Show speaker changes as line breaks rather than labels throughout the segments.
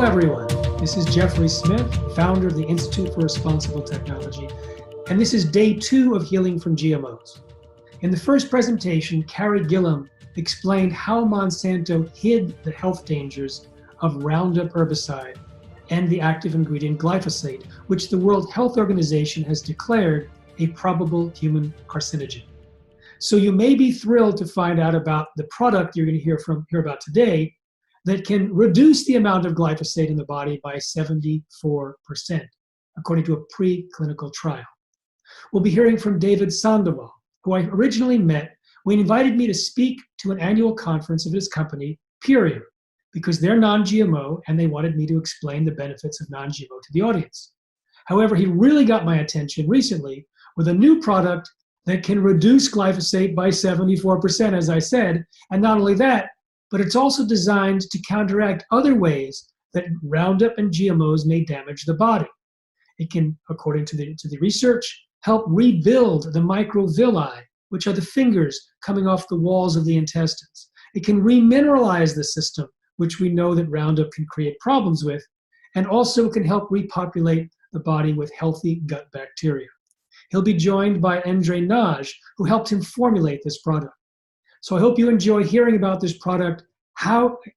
everyone. This is Jeffrey Smith, founder of the Institute for Responsible Technology, and this is day 2 of Healing from GMOs. In the first presentation, Carrie Gillum explained how Monsanto hid the health dangers of Roundup herbicide and the active ingredient glyphosate, which the World Health Organization has declared a probable human carcinogen. So you may be thrilled to find out about the product you're going to hear about today that can reduce the amount of glyphosate in the body by 74%, according to a preclinical trial. We'll be hearing from David Sandoval, who I originally met when he invited me to speak to an annual conference of his company, Purium, because they're non-GMO and they wanted me to explain the benefits of non-GMO to the audience. However, he really got my attention recently with a new product that can reduce glyphosate by 74%, as I said, and not only that, but it's also designed to counteract other ways that Roundup and GMOs may damage the body. It can, according to the research, help rebuild the microvilli, which are the fingers coming off the walls of the intestines. It can remineralize the system, which we know that Roundup can create problems with, and also can help repopulate the body with healthy gut bacteria. He'll be joined by Andre Naj, who helped him formulate this product. So I hope you enjoy hearing about this product,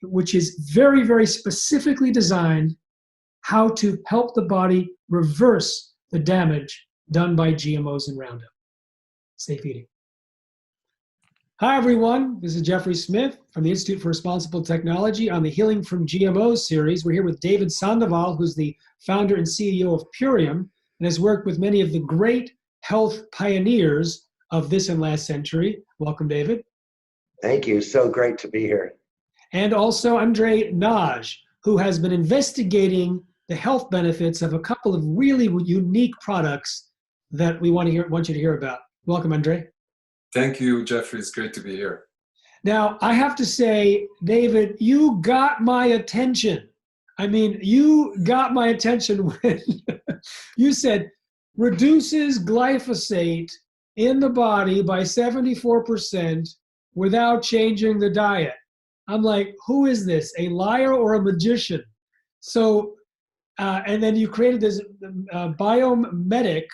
which is very, very specifically designed how to help the body reverse the damage done by GMOs and Roundup. Safe eating. Hi, everyone. This is Jeffrey Smith from the Institute for Responsible Technology on the Healing from GMOs series. We're here with David Sandoval, who's the founder and CEO of Purium and has worked with many of the great health pioneers of this and last century. Welcome, David.
Thank you. So great to be here.
And also Andre Naj, who has been investigating the health benefits of a couple of really unique products that we want you to hear about. Welcome, Andre.
Thank you, Jeffrey. It's great to be here.
Now, I have to say, David, you got my attention. I mean, you got my attention when you said reduces glyphosate in the body by 74% without changing the diet. I'm like, who is this, a liar or a magician? So, and then you created this Biome Medic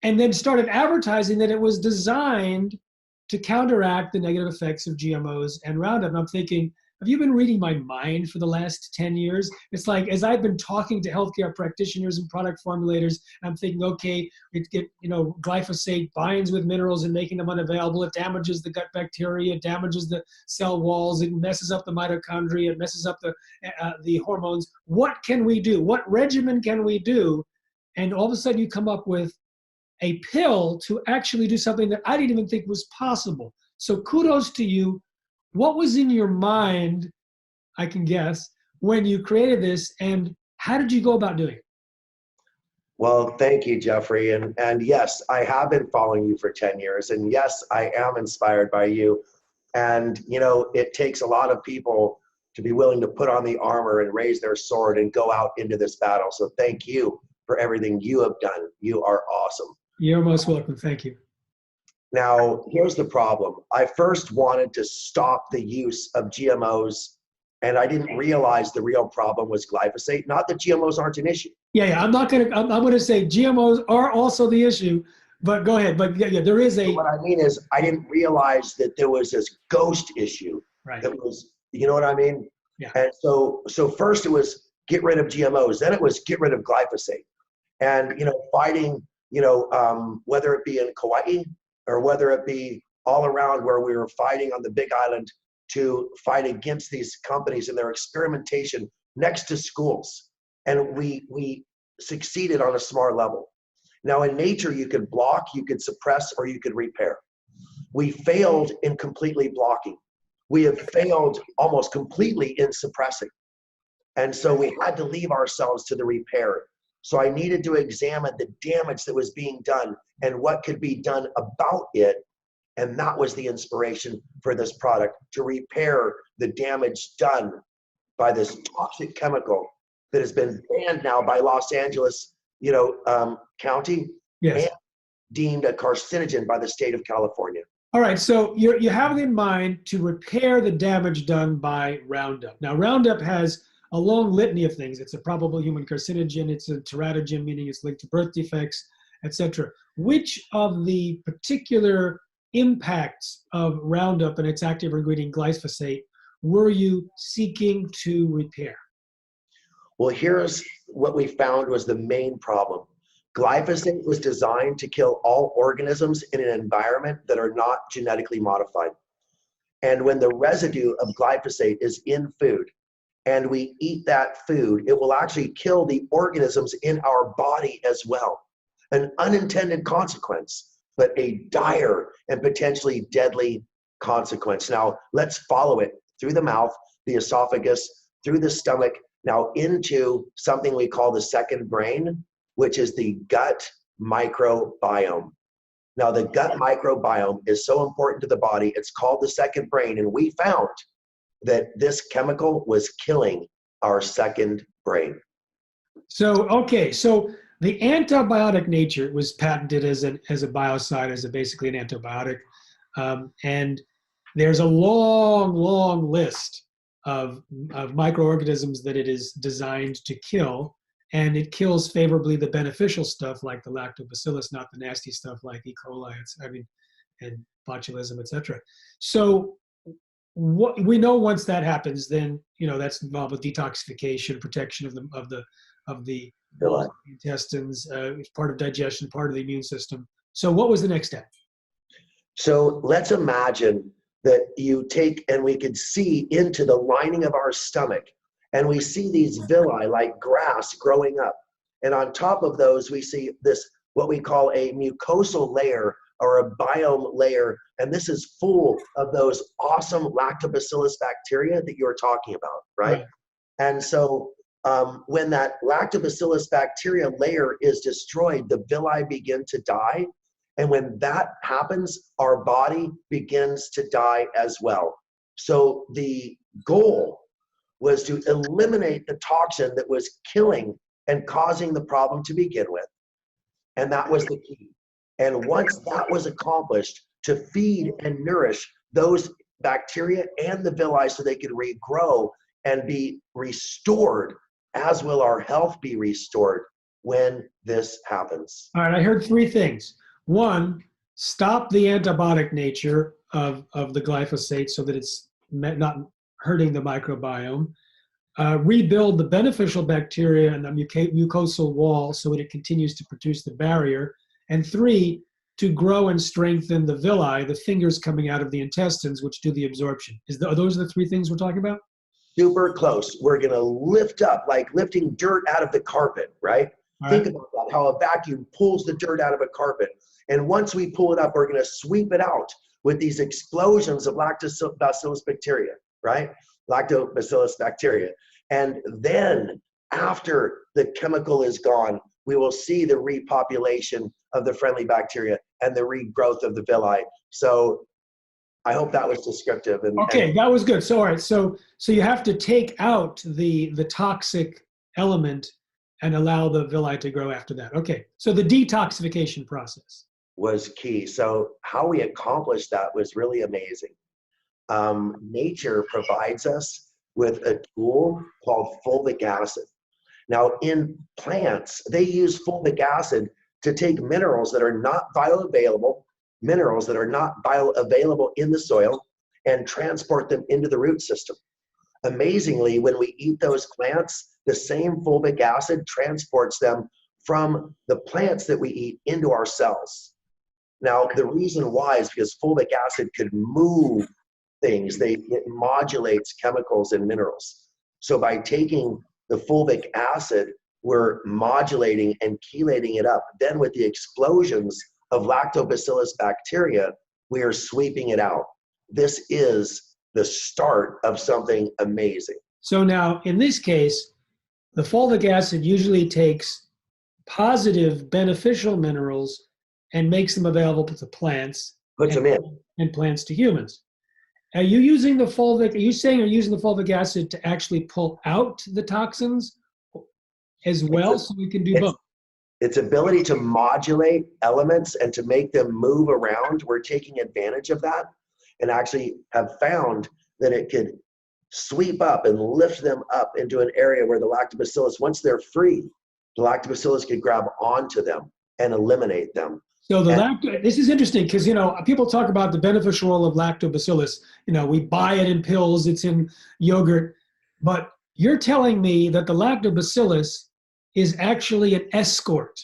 and then started advertising that it was designed to counteract the negative effects of GMOs and Roundup. And I'm thinking, have you been reading my mind for the last 10 years? It's like, as I've been talking to healthcare practitioners and product formulators, I'm thinking, okay, glyphosate binds with minerals and making them unavailable. It damages the gut bacteria, it damages the cell walls, it messes up the mitochondria, it messes up the hormones. What can we do? What regimen can we do? And all of a sudden you come up with a pill to actually do something that I didn't even think was possible. So kudos to you. What was in your mind, I can guess, when you created this, and how did you go about doing it?
Well, thank you, Jeffrey. And yes, I have been following you for 10 years. And yes, I am inspired by you. And, it takes a lot of people to be willing to put on the armor and raise their sword and go out into this battle. So thank you for everything you have done. You are awesome.
You're most welcome. Thank you.
Now, here's the problem. I first wanted to stop the use of GMOs, and I didn't realize the real problem was glyphosate. Not that GMOs aren't an issue.
Yeah. I'm going to say GMOs are also the issue, but go ahead. But yeah, there is a.
What I mean is, I didn't realize that there was this ghost issue.
Right.
That was, you know what I mean?
Yeah.
And so first it was get rid of GMOs, then it was get rid of glyphosate, and fighting, whether it be in Kauai or whether it be all around where we were fighting on the Big Island to fight against these companies and their experimentation next to schools. And we succeeded on a smart level. Now in nature, you could block, you could suppress, or you could repair. We failed in completely blocking. We have failed almost completely in suppressing. And so we had to leave ourselves to the repair. So I needed to examine the damage that was being done and what could be done about it. And that was the inspiration for this product, to repair the damage done by this toxic chemical that has been banned now by Los Angeles, County,
yes,
and deemed a carcinogen by the state of California.
All right, so you have it in mind to repair the damage done by Roundup. Now, Roundup has a long litany of things. It's a probable human carcinogen, it's a teratogen, meaning it's linked to birth defects, etc. Which of the particular impacts of Roundup and its active ingredient glyphosate were you seeking to repair?
Well, here's what we found was the main problem. Glyphosate was designed to kill all organisms in an environment that are not genetically modified. And when the residue of glyphosate is in food and we eat that food, it will actually kill the organisms in our body as well. An unintended consequence, but a dire and potentially deadly consequence. Now, let's follow it through the mouth, the esophagus, through the stomach, now into something we call the second brain, which is the gut microbiome. Now, the gut microbiome is so important to the body, it's called the second brain, and we found that this chemical was killing our second brain.
So, okay, so the antibiotic nature was patented as a biocide, as basically an antibiotic. And there's a long list of microorganisms that it is designed to kill. And it kills favorably the beneficial stuff like the lactobacillus, not the nasty stuff like E. coli, and botulism, etc. So what we know, once that happens, then that's involved with detoxification, protection of the intestines, it's part of digestion, part of the immune system. So what was the next step?
So let's imagine that you take, and we could see into the lining of our stomach, and we see these villi like grass growing up. And on top of those, we see this, what we call a mucosal layer or a biome layer. And this is full of those awesome lactobacillus bacteria that you were talking about, right? And so when that lactobacillus bacteria layer is destroyed, the villi begin to die. And when that happens, our body begins to die as well. So the goal was to eliminate the toxin that was killing and causing the problem to begin with. And that was the key. And once that was accomplished, to feed and nourish those bacteria and the villi so they could regrow and be restored, as will our health be restored when this happens.
All right, I heard three things. One, stop the antibiotic nature of the glyphosate so that it's not hurting the microbiome. Rebuild the beneficial bacteria and the mucosal wall so that it continues to produce the barrier. And three, to grow and strengthen the villi, the fingers coming out of the intestines, which do the absorption. Are those the three things we're talking about?
Super close. We're going to lift up, like lifting dirt out of the carpet, right? Think about that, how a vacuum pulls the dirt out of a carpet. And once we pull it up, we're going to sweep it out with these explosions of lactobacillus bacteria, right? Lactobacillus bacteria. And then after the chemical is gone, we will see the repopulation of the friendly bacteria and the regrowth of the villi. So I hope that was descriptive.
Okay, that was good. So all right, so you have to take out the toxic element and allow the villi to grow after that. Okay, so the detoxification process
was key. So how we accomplished that was really amazing. Nature provides us with a tool called fulvic acid. Now in plants, they use fulvic acid to take minerals that are not bioavailable, minerals that are not bioavailable in the soil, and transport them into the root system. Amazingly, when we eat those plants, the same fulvic acid transports them from the plants that we eat into our cells. Now, the reason why is because fulvic acid could move things. It modulates chemicals and minerals. So by taking the fulvic acid, we're modulating and chelating it up. Then with the explosions of lactobacillus bacteria, we are sweeping it out. This is the start of something amazing.
So now, in this case, the fulvic acid usually takes positive beneficial minerals and makes them available to plants.
Puts them in.
And plants to humans. Are you using the fulvic, are you saying you're using the fulvic acid to actually pull out the toxins as well, so we can do both?
Its ability to modulate elements and to make them move around, we're taking advantage of that and actually have found that it could sweep up and lift them up into an area where the lactobacillus, once they're free, the lactobacillus could grab onto them and eliminate them.
So this is interesting because, people talk about the beneficial role of lactobacillus. We buy it in pills, it's in yogurt, but you're telling me that the lactobacillus is actually an escort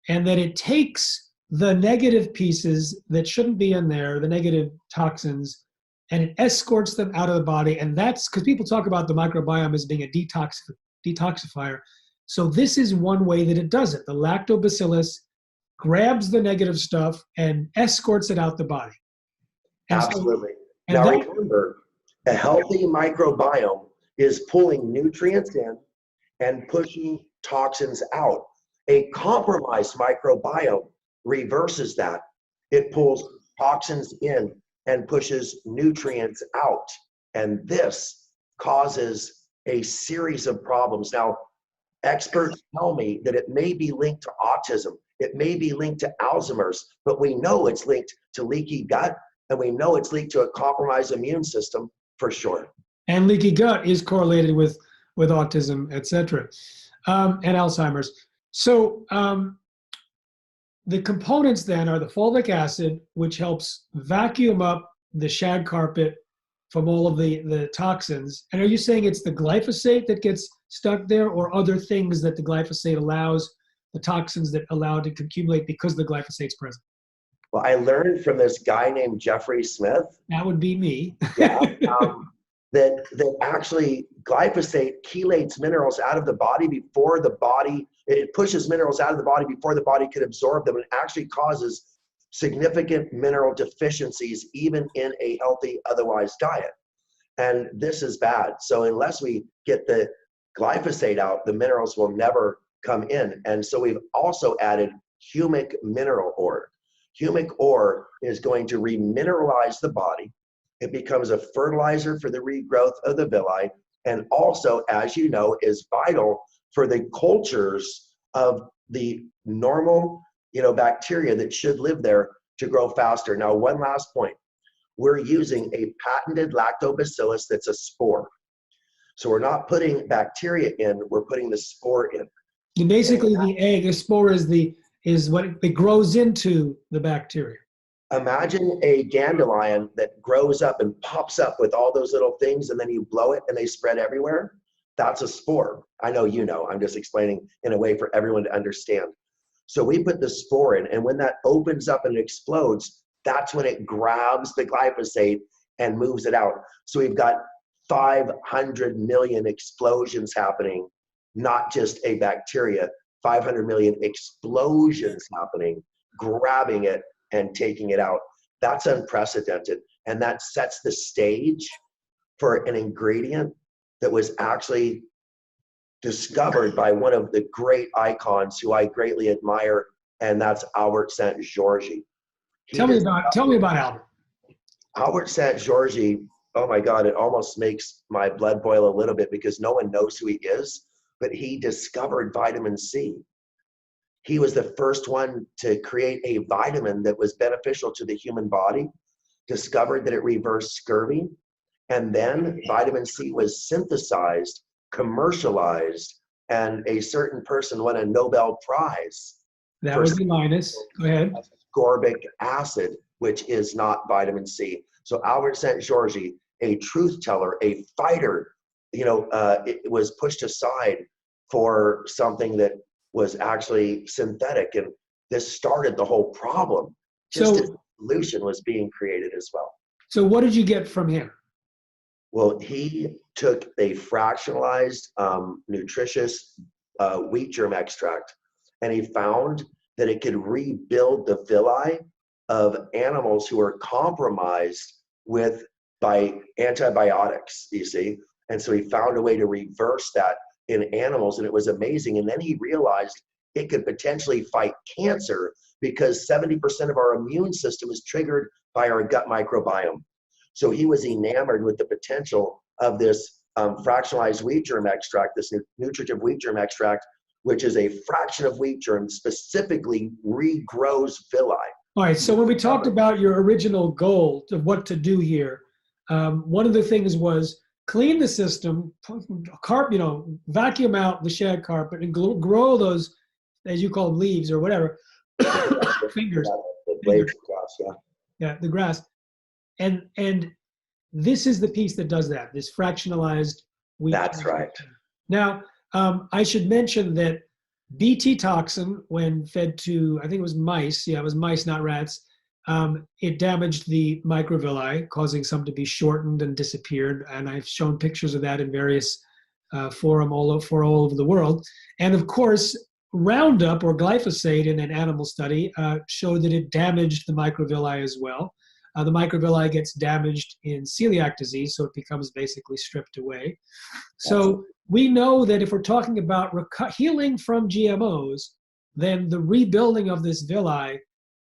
and that it takes the negative pieces that shouldn't be in there, the negative toxins, and it escorts them out of the body. And that's because people talk about the microbiome as being a detoxifier. So this is one way that it does it. The lactobacillus grabs the negative stuff and escorts it out the body. And
absolutely. Now remember, a healthy microbiome is pulling nutrients in and pushing toxins out. A compromised microbiome reverses that. It pulls toxins in and pushes nutrients out. And this causes a series of problems. Now, experts tell me that it may be linked to autism. It may be linked to Alzheimer's, but we know it's linked to leaky gut, and we know it's linked to a compromised immune system for sure.
And leaky gut is correlated with autism, et cetera, and Alzheimer's. So the components then are the fulvic acid, which helps vacuum up the shag carpet from all of the toxins. And are you saying it's the glyphosate that gets stuck there, or other things that the glyphosate allows, the toxins that allow it to accumulate because the glyphosate's present?
Well, I learned from this guy named Jeffrey Smith.
That would be me.
Yeah, that actually glyphosate chelates minerals out of the body before the body, it pushes minerals out of the body before the body could absorb them, and actually causes significant mineral deficiencies even in a healthy otherwise diet. And this is bad. So unless we get the glyphosate out, the minerals will never come in. And so we've also added humic mineral ore. Humic ore is going to remineralize the body. It becomes a fertilizer for the regrowth of the villi, and also, as you know, is vital for the cultures of the normal, bacteria that should live there to grow faster. Now, one last point. We're using a patented lactobacillus that's a spore. So we're not putting bacteria in, we're putting the spore in.
And basically the egg, the spore is what it grows into the bacteria.
Imagine a dandelion that grows up and pops up with all those little things, and then you blow it and they spread everywhere. That's a spore. I know you know. I'm just explaining in a way for everyone to understand. So we put the spore in, and when that opens up and explodes, that's when it grabs the glyphosate and moves it out. So we've got 500 million explosions happening, not just a bacteria, 500 million explosions happening, grabbing it and taking it out. That's unprecedented. And that sets the stage for an ingredient that was actually discovered by one of the great icons who I greatly admire, and that's Albert Szent-Györgyi.
Tell me about Albert.
Albert Szent-Györgyi, oh my God, it almost makes my blood boil a little bit because no one knows who he is, but he discovered vitamin C. He was the first one to create a vitamin that was beneficial to the human body, discovered that it reversed scurvy, and then vitamin C was synthesized, commercialized, and a certain person won a Nobel Prize.
That would be Linus. Go ahead.
Ascorbic acid, which is not vitamin C. So Albert Szent-Györgyi, a truth teller, a fighter, it was pushed aside for something that was actually synthetic, and this started the whole problem. Just a solution was being created as well.
So what did you get from him?
Well, he took a fractionalized, nutritious wheat germ extract, and he found that it could rebuild the villi of animals who are compromised by antibiotics, you see. And so he found a way to reverse that in animals, and it was amazing. And then he realized it could potentially fight cancer because 70% of our immune system is triggered by our gut microbiome. So he was enamored with the potential of this fractionalized wheat germ extract, this nutritive wheat germ extract, which is a fraction of wheat germ, specifically regrows villi.
All right, so when we talked about your original goal of what to do here, one of the things was clean the system, vacuum out the shag carpet and grow those, as you call them, leaves or whatever, fingers,
The blade grass, yeah.
yeah, the grass. And this is the piece that does that, this fractionalized wheat.
That's right.
Now, I should mention that Bt toxin, when fed to, I think it was mice, yeah, it was mice, not rats, it damaged the microvilli, causing some to be shortened and disappeared. And I've shown pictures of that in various forums all over the world. And of course, Roundup or glyphosate in an animal study showed that it damaged the microvilli as well. The microvilli gets damaged in celiac disease, so it becomes basically stripped away. So we know that if we're talking about healing from GMOs, then the rebuilding of this villi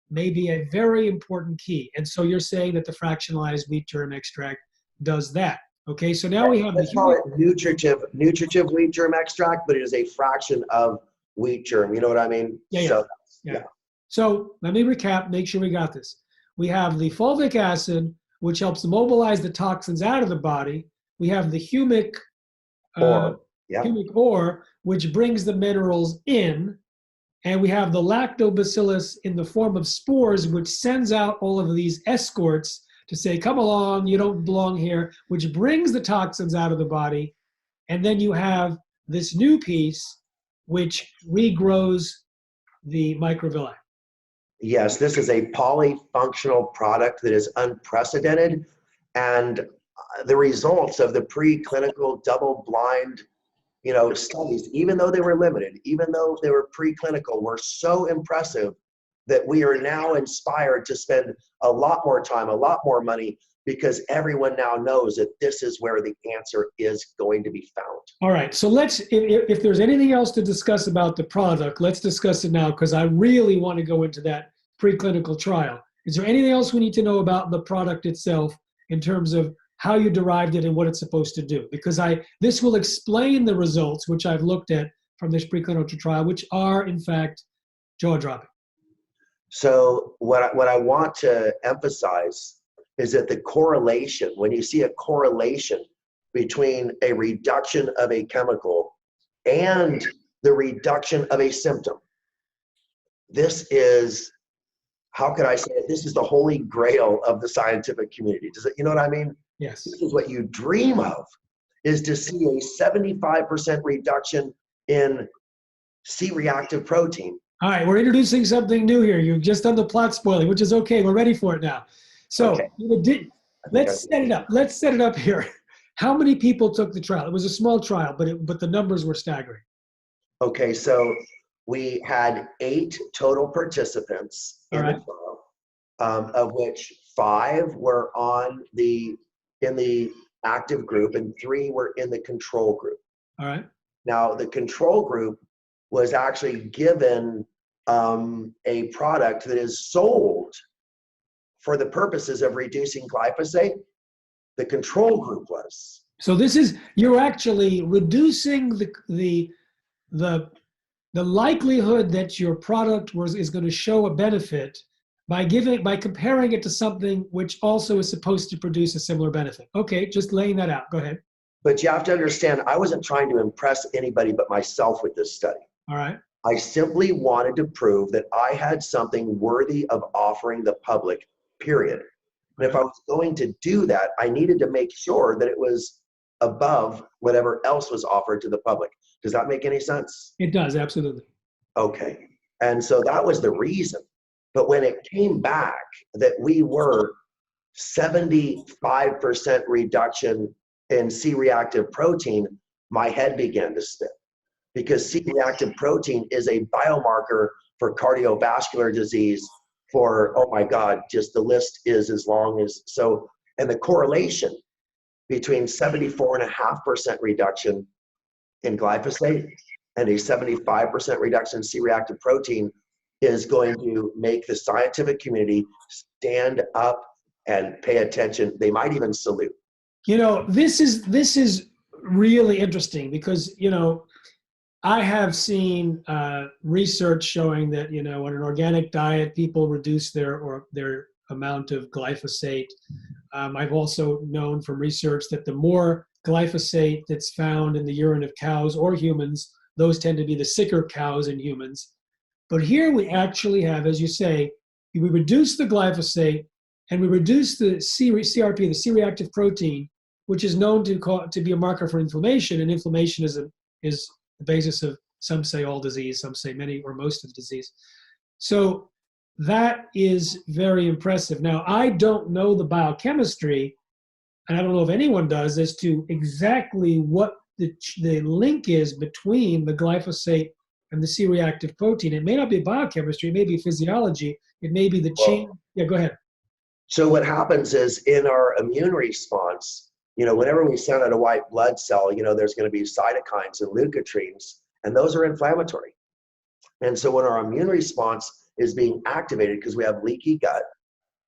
may be a very important key. And so you're saying that the fractionalized wheat germ extract does that. Okay, so now we have
Let's call it nutritive wheat germ extract, but it is a fraction of wheat germ. You know what I mean?
Yeah. So let me recap, make sure we got this. We have the fulvic acid, which helps mobilize the toxins out of the body. We have the humic ore, which brings the minerals in. And we have the lactobacillus in the form of spores, which sends out all of these escorts to say, come along, you don't belong here, which brings the toxins out of the body. And then you have this new piece, which regrows the microvilli.
Yes, this is a polyfunctional product that is unprecedented. And the results of the preclinical double-blind studies, even though they were limited, even though they were preclinical, were so impressive that we are now inspired to spend a lot more time, a lot more money, because everyone now knows that this is where the answer is going to be found.
All right, so if there's anything else to discuss about the product, let's discuss it now, because I really want to go into that preclinical trial. Is there anything else we need to know about the product itself in terms of how you derived it and what it's supposed to do? Because this will explain the results, which I've looked at from this preclinical trial, which are in fact jaw-dropping.
So what I want to emphasize is that the correlation, when you see a correlation between a reduction of a chemical and the reduction of a symptom, this is, how could I say it? This is the holy grail of the scientific community. You know what I mean?
Yes.
This is what you dream of, is to see a 75% reduction in C-reactive protein.
All right, we're introducing something new here. You've just done the plot spoiling, which is okay. We're ready for it now. So let's set it up. Let's set it up here. How many people took the trial? It was a small trial, but the numbers were staggering.
Okay, so we had 8 total participants in the trial, of which 5 were in the active group and 3 were in the control group.
All right.
Now, the control group was actually given a product that is sold for the purposes of reducing glyphosate. The control group was.
So you're actually reducing the likelihood that your product is going to show a benefit by comparing it to something which also is supposed to produce a similar benefit. Okay, just laying that out. Go ahead.
But you have to understand, I wasn't trying to impress anybody but myself with this study.
All right.
I simply wanted to prove that I had something worthy of offering the public, period. And if I was going to do that, I needed to make sure that it was above whatever else was offered to the public. Does that make any sense?
It does, absolutely.
Okay. And so that was the reason. But when it came back that we were 75% reduction in C-reactive protein, my head began to spin. Because C-reactive protein is a biomarker for cardiovascular disease, for, oh my God, just the list is as long as, so, and the correlation between 74.5% reduction in glyphosate and a 75% reduction in C-reactive protein is going to make the scientific community stand up and pay attention. They might even salute.
This is really interesting because, I have seen research showing that, on an organic diet, people reduce their amount of glyphosate. I've also known from research that the more glyphosate that's found in the urine of cows or humans. Those tend to be the sicker cows and humans. But here we actually have, as you say, we reduce the glyphosate and we reduce the CRP, the C-reactive protein, which is known to be a marker for inflammation. And inflammation is the basis of, some say all disease, some say many or most of disease. So that is very impressive. Now, I don't know the biochemistry, and I don't know if anyone does, as to exactly what the link is between the glyphosate and the C-reactive protein. It may not be biochemistry, it may be physiology, it may be the chain. Yeah, go ahead.
So what happens is in our immune response, whenever we send out a white blood cell, there's going to be cytokines and leukotrienes, and those are inflammatory. And so when our immune response is being activated because we have leaky gut,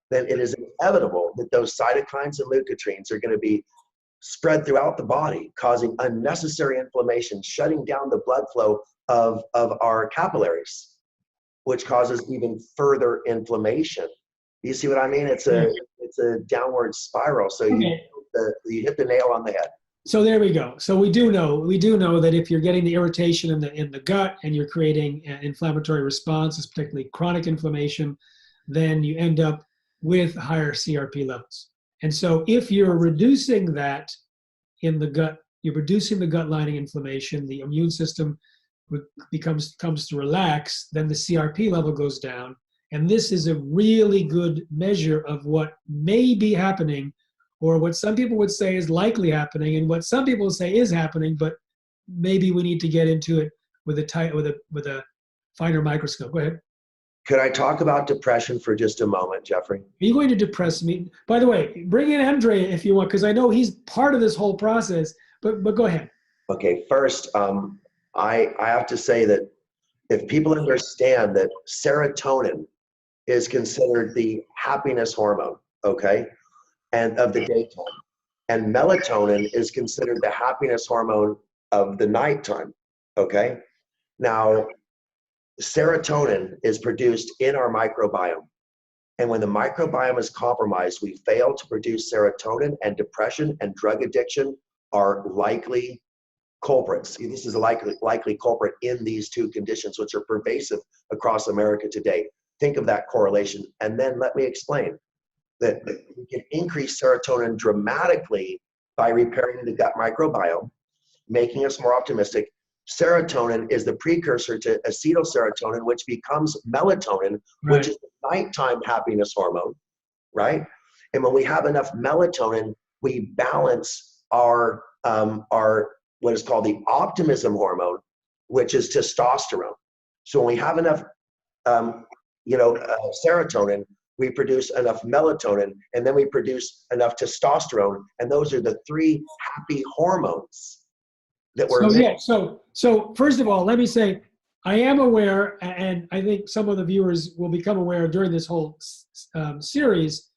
then it is inevitable that those cytokines and leukotrienes are going to be spread throughout the body, causing unnecessary inflammation, shutting down the blood flow of our capillaries, which causes even further inflammation. You see what I mean? It's a downward spiral. So you hit the nail on the head.
So there we go. So we do know that if you're getting the irritation in the gut and you're creating an inflammatory response, particularly chronic inflammation, then you end up with higher CRP levels. And so if you're reducing that in the gut, you're reducing the gut lining inflammation, the immune system comes to relax, then the CRP level goes down. And this is a really good measure of what may be happening, or what some people would say is likely happening, and what some people say is happening, but maybe we need to get into it with a finer microscope. Go ahead.
Could I talk about depression for just a moment, Jeffrey?
Are you going to depress me? By the way, bring in Andre if you want, because I know he's part of this whole process, but go ahead.
Okay, first, I have to say that if people understand that serotonin is considered the happiness hormone, okay, and of the daytime, and melatonin is considered the happiness hormone of the nighttime, okay? Now, serotonin is produced in our microbiome. And when the microbiome is compromised, we fail to produce serotonin, and depression and drug addiction are likely culprits. This is a likely culprit in these two conditions, which are pervasive across America today. Think of that correlation. And then let me explain that we can increase serotonin dramatically by repairing the gut microbiome, making us more optimistic. Serotonin is the precursor to acetylserotonin, which becomes melatonin,
Right.
which is the nighttime happiness hormone, right? And when we have enough melatonin, we balance our what is called the optimism hormone, which is testosterone. So when we have enough serotonin, we produce enough melatonin, and then we produce enough testosterone, and those are the three happy hormones that we're
So first of all, let me say, I am aware, and I think some of the viewers will become aware during this whole series,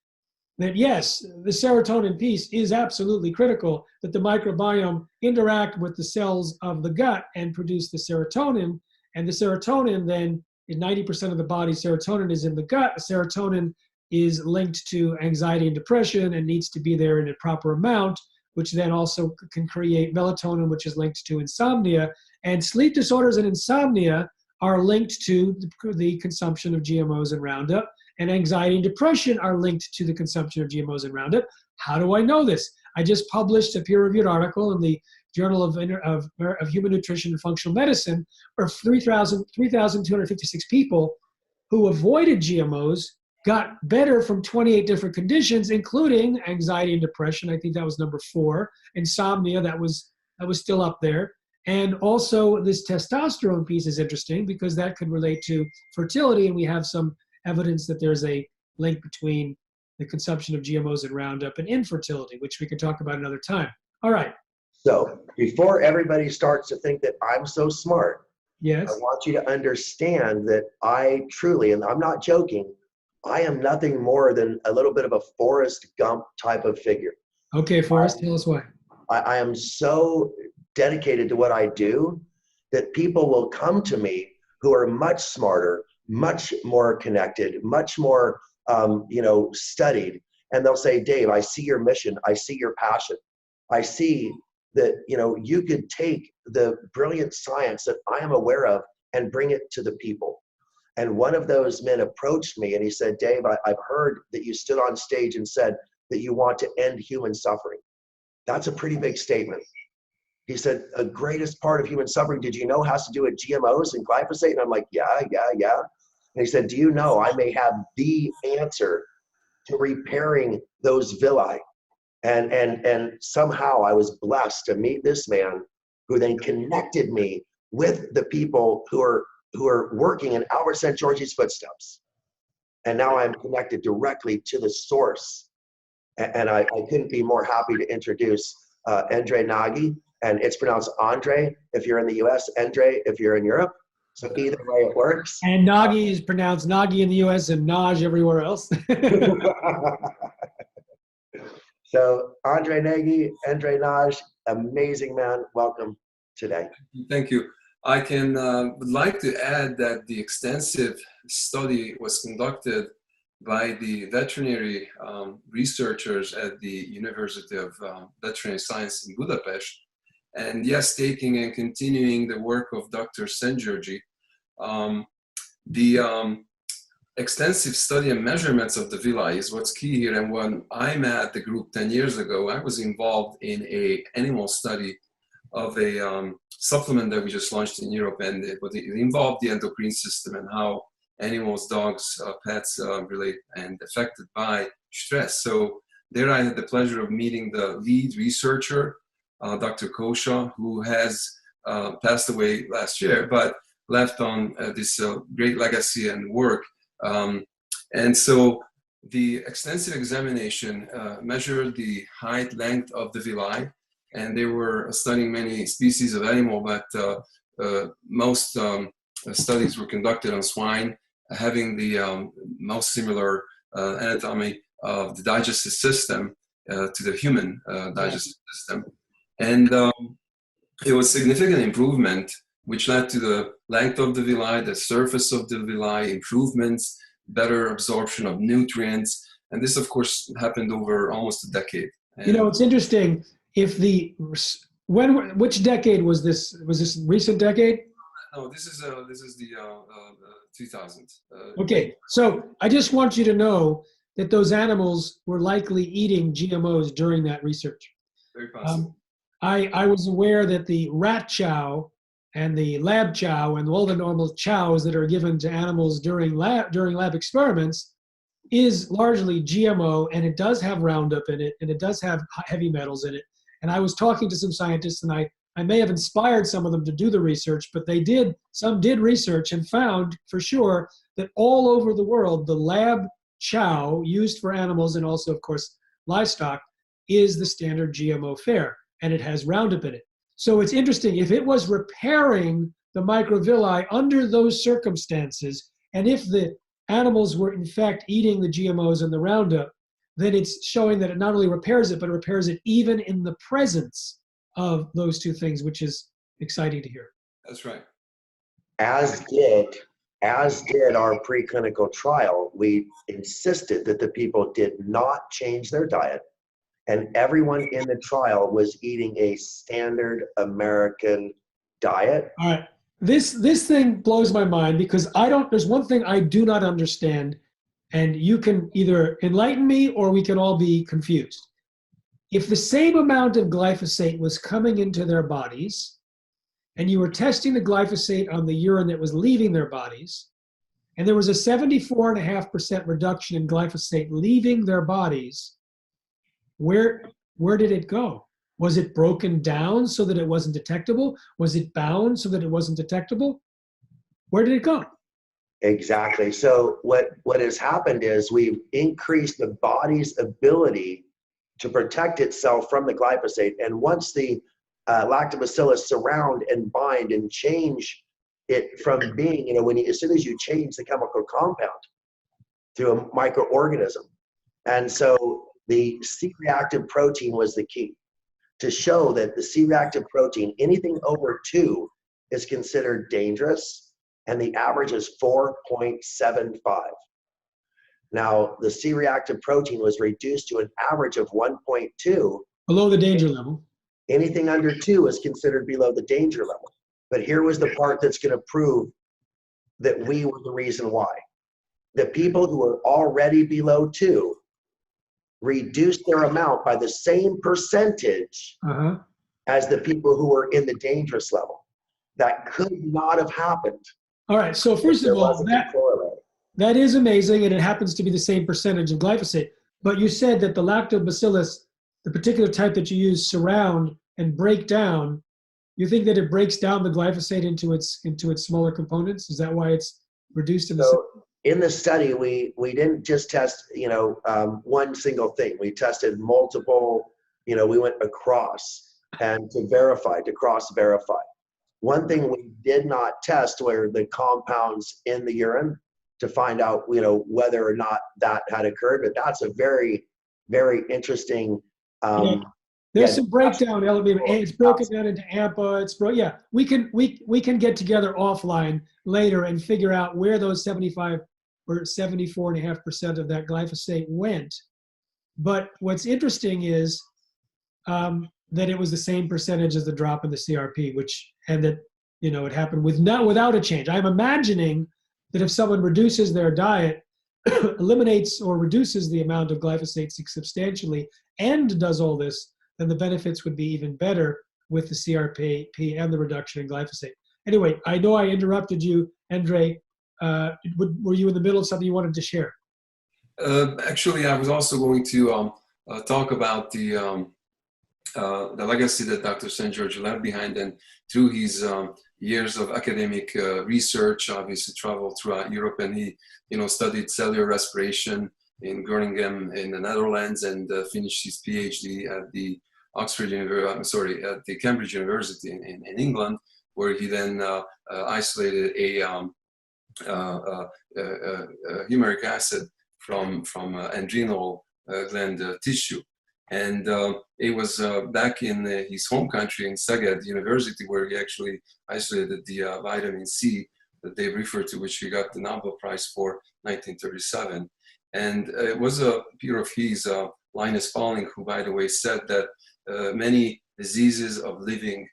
that yes, the serotonin piece is absolutely critical, that the microbiome interact with the cells of the gut and produce the serotonin, and the serotonin then is 90% of the body's serotonin is in the gut. Serotonin is linked to anxiety and depression and needs to be there in a proper amount, which then also can create melatonin, which is linked to insomnia. And sleep disorders and insomnia are linked to the consumption of GMOs and Roundup, and anxiety and depression are linked to the consumption of GMOs and Roundup. How do I know this? I just published a peer-reviewed article in the Journal of Human Nutrition and Functional Medicine, where 3,256 people who avoided GMOs got better from 28 different conditions, including anxiety and depression. I think that was number 4. Insomnia, that was still up there. And also this testosterone piece is interesting because that could relate to fertility, and we have some evidence that there's a link between the consumption of GMOs and Roundup and infertility, which we can talk about another time. All right.
So before everybody starts to think that I'm so smart,
yes,
I want you to understand that I truly, and I'm not joking, I am nothing more than a little bit of a Forrest Gump type of figure.
Okay, Forrest, tell us why.
I am so dedicated to what I do that people will come to me who are much smarter, much more connected, much more studied, and they'll say, Dave, I see your mission, I see your passion, I see that, you know, you could take the brilliant science that I am aware of and bring it to the people. And one of those men approached me and he said, Dave, I've heard that you stood on stage and said that you want to end human suffering. That's a pretty big statement. He said, the greatest part of human suffering, did you know, has to do with GMOs and glyphosate? And I'm like, yeah. And he said, do you know, I may have the answer to repairing those villi. And somehow I was blessed to meet this man who then connected me with the people who are working in Albert St. George's footsteps. And now I'm connected directly to the source. And I couldn't be more happy to introduce Andre Nagy, and it's pronounced Andre if you're in the US, Andre if you're in Europe. So either way it works.
And Nagy is pronounced Nagy in the US and Naj everywhere else.
So Andre Nagy, Andre Naj, amazing man. Welcome today.
Thank you. I would like to add that the extensive study was conducted by the veterinary researchers at the University of Veterinary Science in Budapest. And yes, taking and continuing the work of Dr. St. Georgi, the extensive study and measurements of the villi is what's key here. And when I met the group 10 years ago, I was involved in an animal study of a supplement that we just launched in Europe, and it involved the endocrine system and how animals, dogs, pets relate and affected by stress. So there I had the pleasure of meeting the lead researcher, Dr. Kosha, who has passed away last year, but left on this great legacy and work. And so the extensive examination measured the height, length of the villi, and they were studying many species of animal, but most studies were conducted on swine, having the most similar anatomy of the digestive system to the human digestive system. And it was significant improvement, which led to the length of the villi, the surface of the villi, improvements, better absorption of nutrients. And this, of course, happened over almost a decade. And,
you know, it's interesting. Which decade was this? Was this recent decade?
No, this is the 2000s.
Okay, so I just want you to know that those animals were likely eating GMOs during that research.
Very possible.
I was aware that the rat chow and the lab chow and all the normal chows that are given to animals during lab experiments is largely GMO, and it does have Roundup in it, and it does have heavy metals in it. And I was talking to some scientists, and I may have inspired some of them to do the research, but some did research and found for sure that all over the world, the lab chow used for animals and also, of course, livestock is the standard GMO fare, and it has Roundup in it. So it's interesting, if it was repairing the microvilli under those circumstances, and if the animals were in fact eating the GMOs and the Roundup, then it's showing that it not only repairs it, but it repairs it even in the presence of those two things, which is exciting to hear.
That's right.
As did our preclinical trial. We insisted that the people did not change their diet, and everyone in the trial was eating a standard American diet.
All right. This thing blows my mind because there's one thing I do not understand, and you can either enlighten me or we can all be confused. If the same amount of glyphosate was coming into their bodies, and you were testing the glyphosate on the urine that was leaving their bodies, and there was a 74.5% reduction in glyphosate leaving their bodies, where did it go? Was it broken down so that it wasn't detectable? Was it bound so that it wasn't detectable? Where did it go?
Exactly. So what has happened is we've increased the body's ability to protect itself from the glyphosate. And once the lactobacillus surround and bind and change it from being, as soon as you change the chemical compound to a microorganism. And so the C-reactive protein was the key to show that the C-reactive protein, anything over 2 is considered dangerous, and the average is 4.75. Now, the C-reactive protein was reduced to an average of 1.2.
Below the danger level.
Anything under 2 is considered below the danger level. But here was the part that's going to prove that we were the reason why. The people who are already below 2 reduced their amount by the same percentage as the people who were in the dangerous level. That could not have happened.
All right. So first of all, that is amazing, and it happens to be the same percentage of glyphosate. But you said that the lactobacillus, the particular type that you use, surround and break down. You think that it breaks down the glyphosate into its smaller components? Is that why it's reduced in the?
So in the study, we didn't just test one single thing. We tested multiple. We went across and to cross-verify. One thing we did not test were the compounds in the urine to find out whether or not that had occurred. But that's a very, very interesting.
There's some breakdown element. It's broken down into AMPA. We can get together offline later and figure out where those 75 or 74.5% of that glyphosate went. But what's interesting is that it was the same percentage as the drop in the CRP, and that it happened without a change. I'm imagining that if someone reduces their diet, eliminates or reduces the amount of glyphosate substantially, and does all this, then the benefits would be even better with the CRP and the reduction in glyphosate. Anyway, I know I interrupted you, Andre. Were you in the middle of something you wanted to share?
Actually, I was also going to talk about the legacy that Dr. St. George left behind, and through his years of academic research, obviously traveled throughout Europe, and he, studied cellular respiration in Groningen in the Netherlands, and finished his PhD at the at the Cambridge University in England, where he then isolated a humeric acid from adrenal gland tissue. And it was back in his home country in Szeged University where he actually isolated the vitamin C that they referred to, which he got the Nobel Prize for 1937. And it was a peer of his, Linus Pauling, who, by the way, said that many diseases of living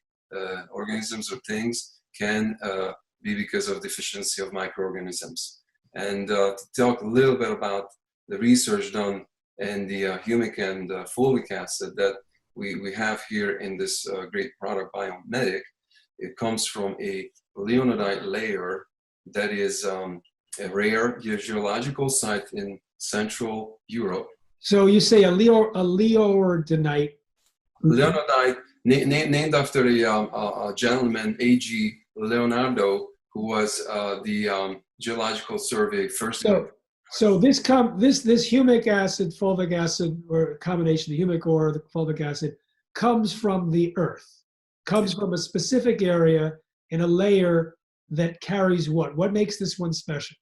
organisms or things can be because of deficiency of microorganisms. And to talk a little bit about the research done and the humic and fulvic acid that we have here in this great product, Biome Medic. It comes from a leonardite layer that is a rare geological site in Central Europe.
So you say a leonardite?
Leonardite, named after a gentleman, A.G. Leonardo, who was the Geological Survey first.
So this humic acid, fulvic acid, or a combination of humic or the fulvic acid, comes from the earth, comes from a specific area in a layer that carries what? What makes this one special?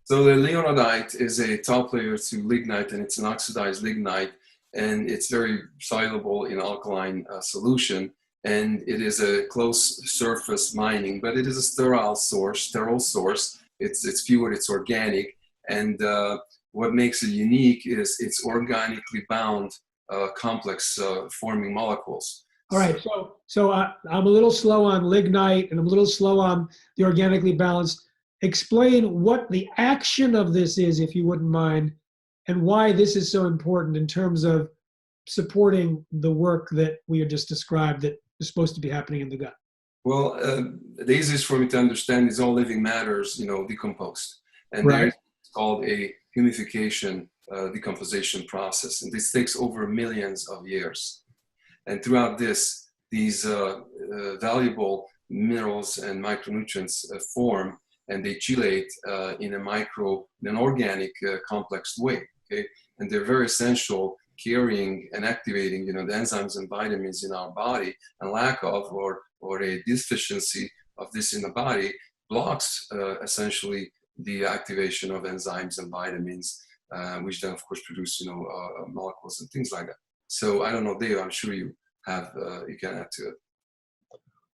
So the leonardite is a top layer to lignite, and it's an oxidized lignite, and it's very soluble in alkaline solution, and it is a close surface mining, but it is a sterile source. It's pure, it's organic. And what makes it unique is its organically bound complex forming molecules.
All right, so I'm a little slow on lignite and I'm a little slow on the organically balanced. Explain what the action of this is, if you wouldn't mind, and why this is so important in terms of supporting the work that we have just described that is supposed to be happening in the gut.
Well, the easiest for me to understand is all living matters, decomposed. And
right.
It's called a humification decomposition process. And this takes over millions of years. And throughout this, these valuable minerals and micronutrients form, and they chelate in an organic complex way. Okay? And they're very essential, carrying and activating the enzymes and vitamins in our body, and lack of or a deficiency of this in the body blocks essentially the activation of enzymes and vitamins, which then of course produce molecules and things like that. So I don't know, Dave, I'm sure you have you can add to it.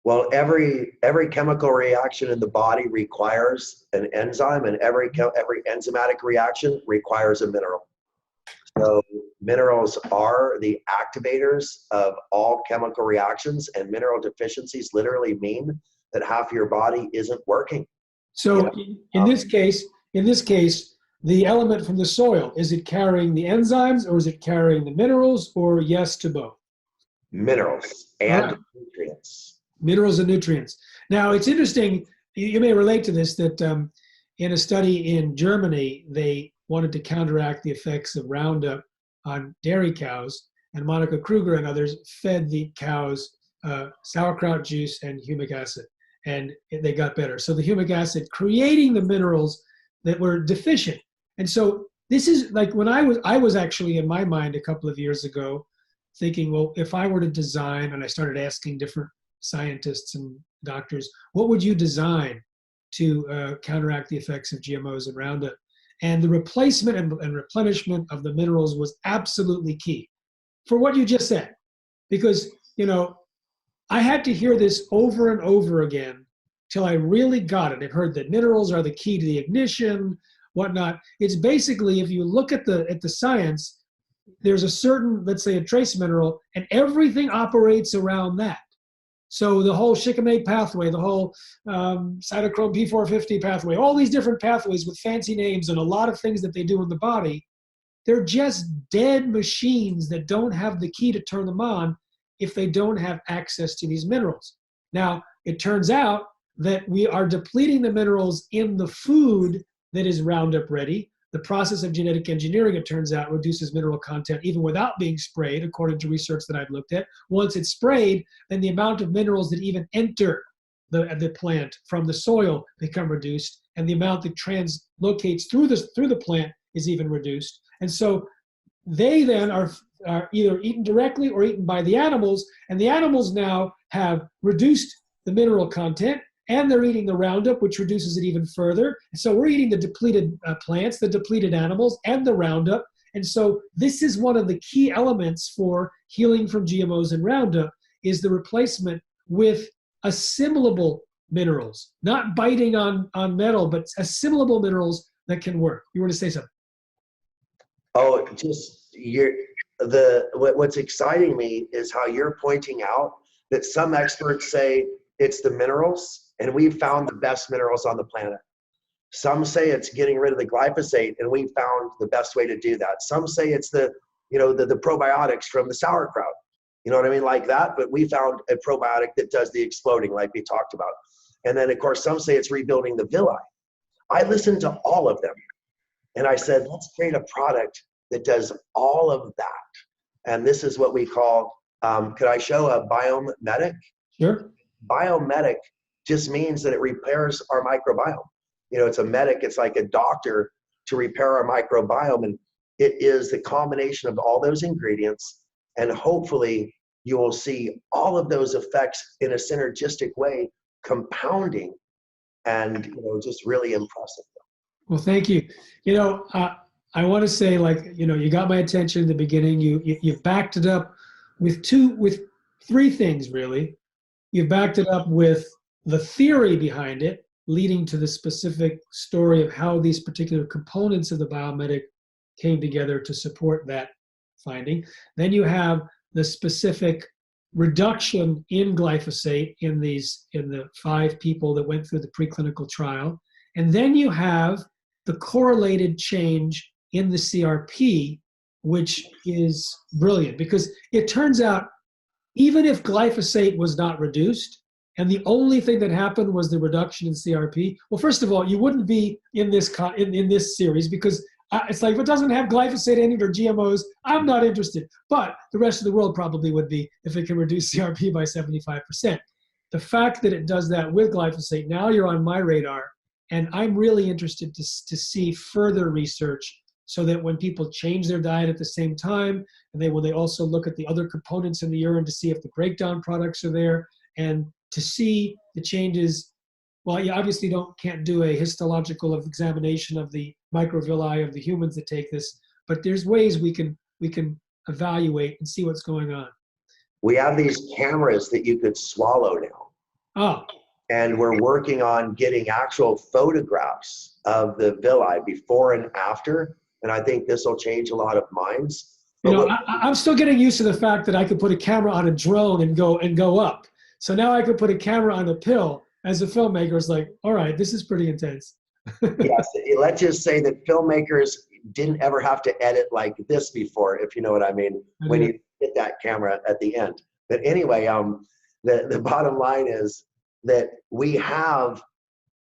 Well, every chemical reaction in the body requires an enzyme, and every enzymatic reaction requires a mineral. So minerals are the activators of all chemical reactions, and mineral deficiencies literally mean that half your body isn't working.
So in this case, the element from the soil, is it carrying the enzymes or is it carrying the minerals, or yes to both?
Minerals and nutrients.
Minerals and nutrients. Now, it's interesting, you may relate to this, that in a study in Germany, they wanted to counteract the effects of Roundup on dairy cows, and Monica Kruger and others fed the cows sauerkraut juice and humic acid, and they got better. So the humic acid creating the minerals that were deficient. And so this is like when I was actually in my mind a couple of years ago thinking, well, if I were to design, and I started asking different scientists and doctors, what would you design to counteract the effects of GMOs and Roundup? And the replacement and replenishment of the minerals was absolutely key for what you just said. Because, you know, I had to hear this over and over again till I really got it. I've heard that minerals are the key to the ignition, whatnot. It's basically, if you look at the science, there's a certain, let's say a trace mineral, and everything operates around that. So the whole shikimate pathway, the whole cytochrome P450 pathway, all these different pathways with fancy names and a lot of things that they do in the body, they're just dead machines that don't have the key to turn them on if they don't have access to these minerals. Now, it turns out that we are depleting the minerals in the food that is Roundup ready. The process of genetic engineering, it turns out, reduces mineral content even without being sprayed, according to research that I've looked at. Once it's sprayed, then the amount of minerals that even enter the plant from the soil become reduced, and the amount that translocates through the plant is even reduced. And so they then are either eaten directly or eaten by the animals, and the animals now have reduced the mineral content, and they're eating the Roundup, which reduces it even further. So we're eating the depleted plants, the depleted animals, and the Roundup. And so this is one of the key elements for healing from GMOs and Roundup, is the replacement with assimilable minerals, not biting on metal, but assimilable minerals that can work. You were to say something?
Oh, just what's exciting me is how you're pointing out that some experts say it's the minerals, and we've found the best minerals on the planet. Some say it's getting rid of the glyphosate, and we found the best way to do that. Some say it's the probiotics from the sauerkraut, you know what I mean, like that. But we found a probiotic that does the exploding, like we talked about. And then, of course, some say it's rebuilding the villi. I listened to all of them, and I said, let's create a product that does all of that. And this is what we call, could I show a Biome Medic?
Sure.
Biome Medic just means that it repairs our microbiome. You know, it's a medic, it's like a doctor to repair our microbiome. And it is the combination of all those ingredients. And hopefully you will see all of those effects in a synergistic way, compounding, and, you know, just really impressive.
Well, thank you. You know, I want to say, like, you know, you got my attention in the beginning. You've backed it up with three things, really. You've backed it up with the theory behind it, leading to the specific story of how these particular components of the Biomedic came together to support that finding. Then you have the specific reduction in glyphosate in the 5 people that went through the preclinical trial. And then you have the correlated change in the CRP, which is brilliant, because it turns out even if glyphosate was not reduced, and the only thing that happened was the reduction in CRP, well, first of all, you wouldn't be in this series, because it's like, if it doesn't have glyphosate in it or GMOs, I'm not interested. But the rest of the world probably would be if it can reduce CRP by 75%. The fact that it does that with glyphosate, now you're on my radar, and I'm really interested to see further research, so that when people change their diet at the same time, and when they also look at the other components in the urine to see if the breakdown products are there, and to see the changes. Well, you obviously can't do a histological examination of the microvilli of the humans that take this, but there's ways we can evaluate and see what's going on.
We have these cameras that you could swallow now.
Oh.
And we're working on getting actual photographs of the villi before and after. And I think this will change a lot of minds.
You know, I'm still getting used to the fact that I could put a camera on a drone and go up. So now I could put a camera on a pill. As a filmmaker, it's like, all right, this is pretty intense.
Yes, let's just say that filmmakers didn't ever have to edit like this before, if you know what I mean, when you hit that camera at the end. But anyway, the bottom line is that we have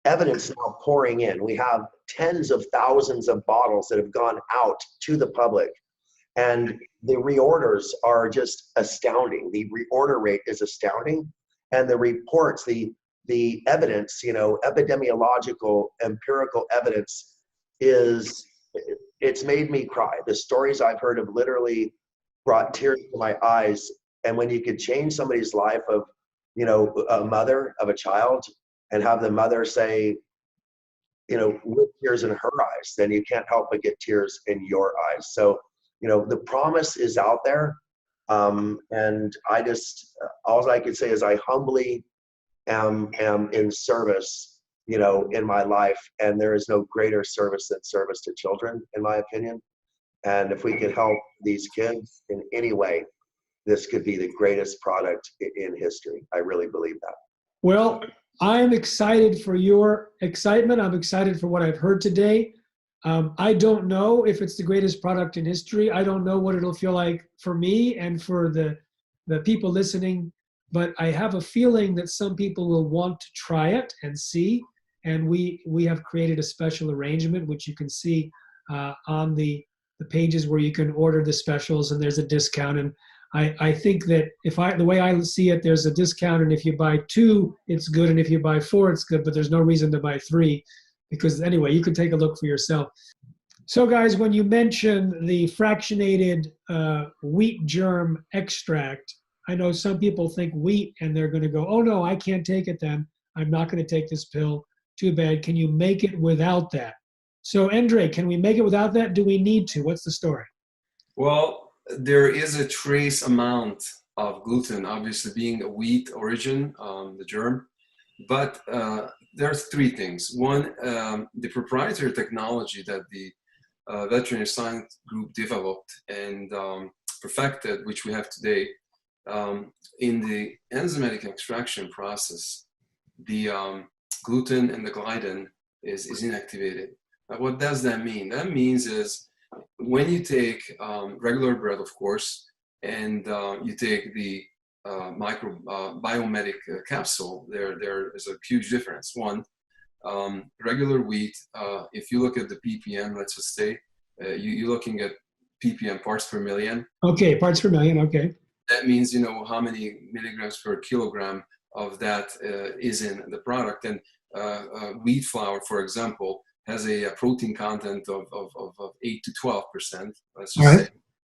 evidence now pouring in. We have tens of thousands of bottles that have gone out to the public, and the reorders are just astounding. The reorder rate is astounding, and the reports, the evidence, you know, epidemiological, empirical evidence it's made me cry. The stories I've heard have literally brought tears to my eyes. And when you could change somebody's life of, you know, a mother of a child, and have the mother say, you know, with tears in her eyes, then you can't help but get tears in your eyes. So, you know, the promise is out there. And I just, all I can say is I humbly am in service, you know, in my life, and there is no greater service than service to children, in my opinion. And if we can help these kids in any way, this could be the greatest product in history. I really believe that.
Well, I'm excited for your excitement. I'm excited for what I've heard today. I don't know if it's the greatest product in history. I don't know what it'll feel like for me and for the people listening, but I have a feeling that some people will want to try it and see. And we have created a special arrangement, which you can see on the pages where you can order the specials, and there's a discount. And I think that the way I see it, there's a discount, and if you buy 2, it's good, and if you buy 4, it's good, but there's no reason to buy 3, because anyway, you can take a look for yourself. So guys, when you mention the fractionated wheat germ extract, I know some people think wheat and they're going to go, oh no, I can't take it then. I'm not going to take this pill. Too bad. Can you make it without that? So Andre, can we make it without that? Do we need to? What's the story?
Well, there is a trace amount of gluten, obviously being a wheat origin, the germ. But there are 3 things. One, the proprietary technology that the veterinary science group developed and perfected, which we have today, in the enzymatic extraction process, the gluten and the gliadin is inactivated. Now, what does that mean? That means is when you take regular bread, of course, and you take the Biome Medic capsule, there is a huge difference. One, regular wheat, if you look at the ppm, let's just say, you're looking at ppm, parts per million.
Okay, parts per million, okay.
That means, you know, how many milligrams per kilogram of that is in the product. And wheat flour, for example, has a protein content of 8 to 12%, let's just say.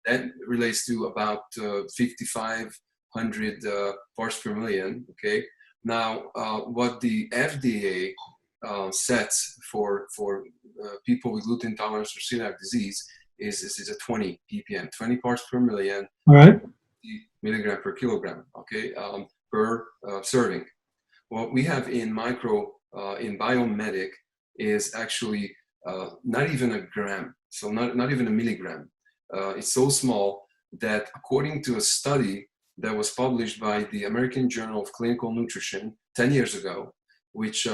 That relates to about 5,500 parts per million, okay? Now, what the FDA sets for people with gluten intolerance or celiac disease is a 20 ppm, 20 parts per million,
all right,
milligram per kilogram, okay, per serving. What we have in Biome Medic is actually not even a gram, so not even a milligram. It's so small that according to a study that was published by the American Journal of Clinical Nutrition 10 years ago, which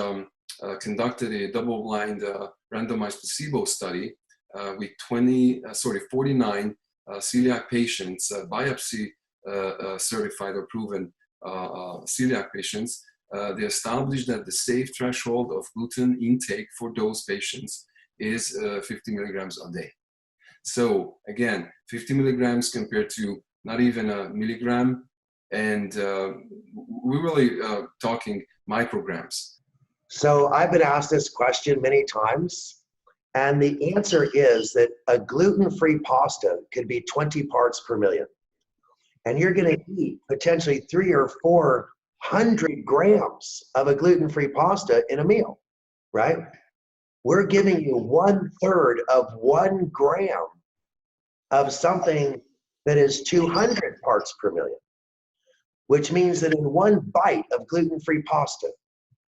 conducted a double-blind randomized placebo study with 49 celiac patients, biopsy certified or proven celiac patients. They established that the safe threshold of gluten intake for those patients is 50 milligrams a day. So again, 50 milligrams compared to not even a milligram, and we're really talking micrograms.
So I've been asked this question many times, and the answer is that a gluten-free pasta could be 20 parts per million. And you're going to eat potentially 300 or 400 grams of a gluten-free pasta in a meal, right? We're giving you 1/3 of 1 gram of something that is 200 parts per million, which means that in 1 bite of gluten-free pasta,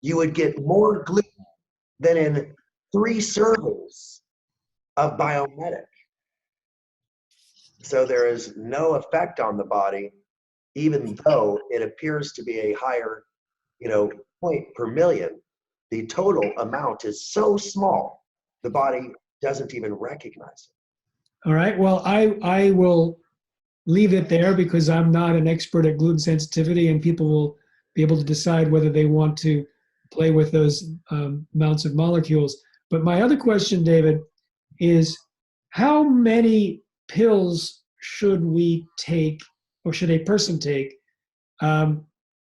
you would get more gluten than in 3 servings of Biome Medic. So there is no effect on the body, even though it appears to be a higher, point per million. The total amount is so small, the body doesn't even recognize it.
All right. Well, I will leave it there because I'm not an expert at gluten sensitivity, and people will be able to decide whether they want to play with those amounts of molecules. But my other question, David, is how many pills should we take, or should a person take,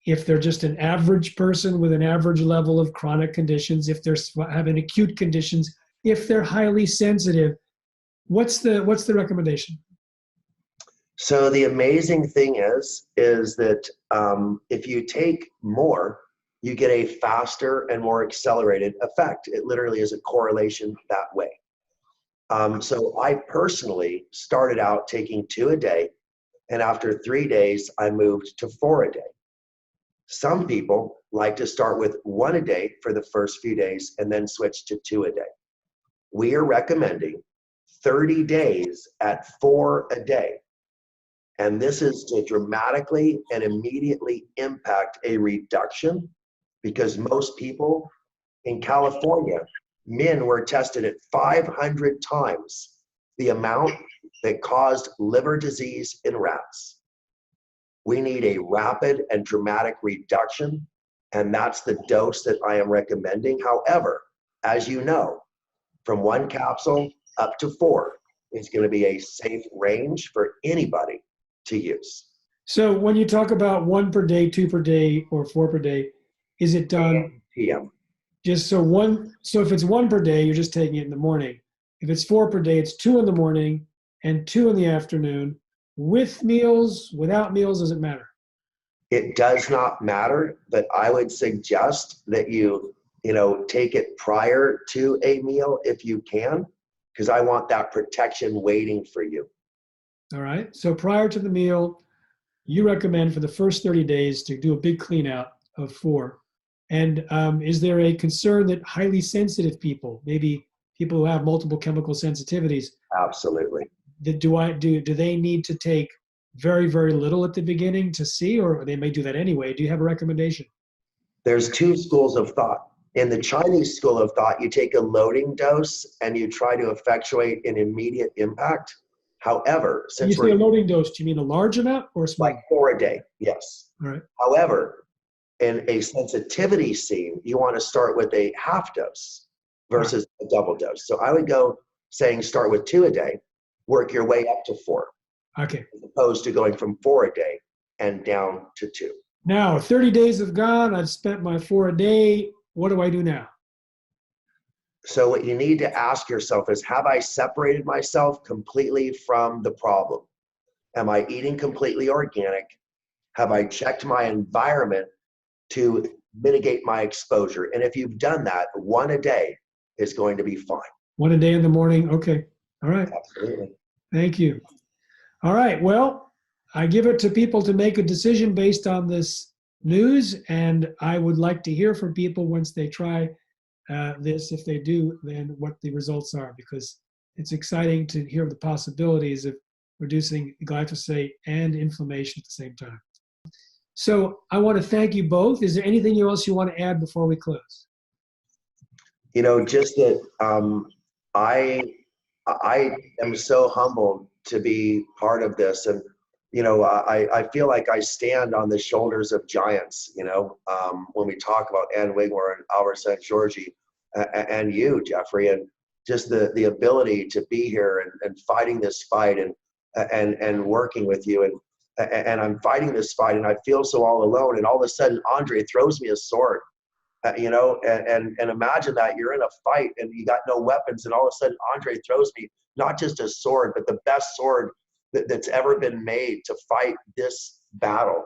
if they're just an average person with an average level of chronic conditions, if they're having acute conditions, if they're highly sensitive? What's the recommendation?
So the amazing thing is that if you take more, you get a faster and more accelerated effect. It literally is a correlation that way. So I personally started out taking 2 a day, and after 3 days, I moved to 4 a day. Some people like to start with 1 a day for the first few days and then switch to 2 a day. We are recommending 30 days at 4 a day. And this is to dramatically and immediately impact a reduction, because most people in California, men were tested at 500 times the amount that caused liver disease in rats. We need a rapid and dramatic reduction, and that's the dose that I am recommending. However, as you know, from 1 capsule up to 4 is going to be a safe range for anybody to use.
So when you talk about 1 per day, 2 per day, or 4 per day, is it done
PM.
just so if it's 1 per day, you're just taking it in the morning. If it's 4 per day, it's 2 in the morning and 2 in the afternoon, with meals, without meals, does it matter?
It does not matter, but I would suggest that you take it prior to a meal if you can, because I want that protection waiting for you.
All right. So prior to the meal, you recommend for the first 30 days to do a big clean out of 4. And is there a concern that highly sensitive people, maybe people who have multiple chemical sensitivities,
Absolutely.
do they need to take very, very little at the beginning to see, or they may do that anyway? Do you have a recommendation?
There's 2 schools of thought. In the Chinese school of thought, you take a loading dose and you try to effectuate an immediate impact. However,
When you
since
say a
we're
loading dose, do you mean a large amount or a small?
like 4 a day, yes.
All right.
However, in a sensitivity scene, you want to start with a half dose versus a double dose. So I would go saying start with 2 a day, work your way up to 4,
Okay.
as opposed to going from 4 a day and down to 2.
Now, 30 days have gone. I've spent my 4 a day. What do I do now?
So what you need to ask yourself is, have I separated myself completely from the problem? Am I eating completely organic? Have I checked my environment to mitigate my exposure? And if you've done that, 1 a day is going to be fine.
1 a day in the morning. Okay. All right.
Absolutely.
Thank you. All right. Well, I give it to people to make a decision based on this news, and I would like to hear from people once they try this. If they do, then what the results are, because it's exciting to hear the possibilities of reducing glyphosate and inflammation at the same time. So I want to thank you both. Is there anything else you want to add before we close?
Just that I am so humbled to be part of this, and I feel like I stand on the shoulders of giants. When we talk about Ann Wigmore and Albert St. Georgi, and you, Jeffrey, and just the ability to be here and fighting this fight and working with you, and I'm fighting this fight, and I feel so all alone. And all of a sudden, Andre throws me a sword. And imagine that you're in a fight and you got no weapons, and all of a sudden Andre throws me not just a sword, but the best sword that's ever been made to fight this battle.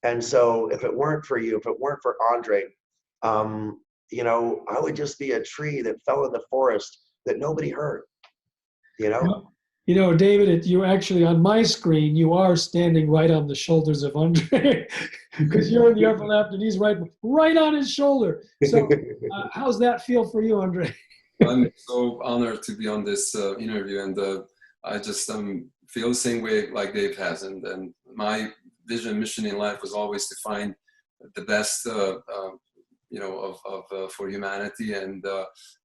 And so if it weren't for you, if it weren't for Andre, I would just be a tree that fell in the forest that nobody heard.
David, you actually, on my screen, you are standing right on the shoulders of Andre, because you're in the upper left and he's right on his shoulder. So how's that feel for you, Andre?
I'm so honored to be on this interview, and I just am feel the same way like Dave has, and my vision, mission in life was always to find the best, for humanity. And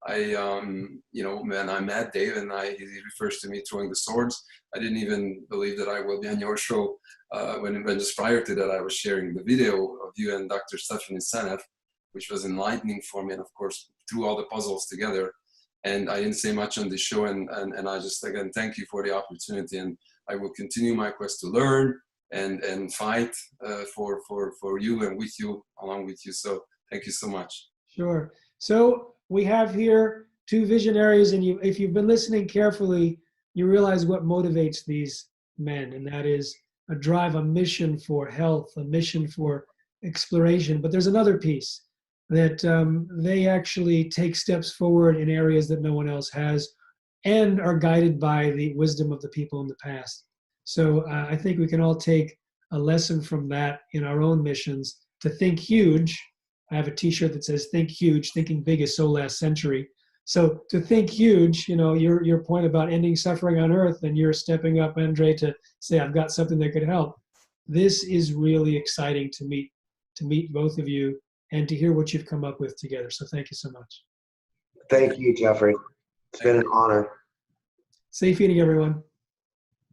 when I met Dave, and he refers to me throwing the swords, I didn't even believe that I will be on your show. When just prior to that, I was sharing the video of you and Dr. Stephanie Seneff, which was enlightening for me, and of course, threw all the puzzles together. And I didn't say much on the show, and I just, again, thank you for the opportunity, and I will continue my quest to learn and fight for you and with you, along with you. So thank you so much. Sure.
So we have here two visionaries, and if you've been listening carefully, you realize what motivates these men, and that is a drive, a mission for health, a mission for exploration. But there's another piece, that they actually take steps forward in areas that no one else has, and are guided by the wisdom of the people in the past. So I think we can all take a lesson from that in our own missions, to think huge. I have a t-shirt that says "Think huge, thinking big is so last century." So to think huge, your point about ending suffering on earth, and you're stepping up, Andre, to say, I've got something that could help. This is really exciting to meet both of you, and to hear what you've come up with together. So thank you so much.
Thank you, Jeffrey. It's been an honor.
Safe eating, everyone.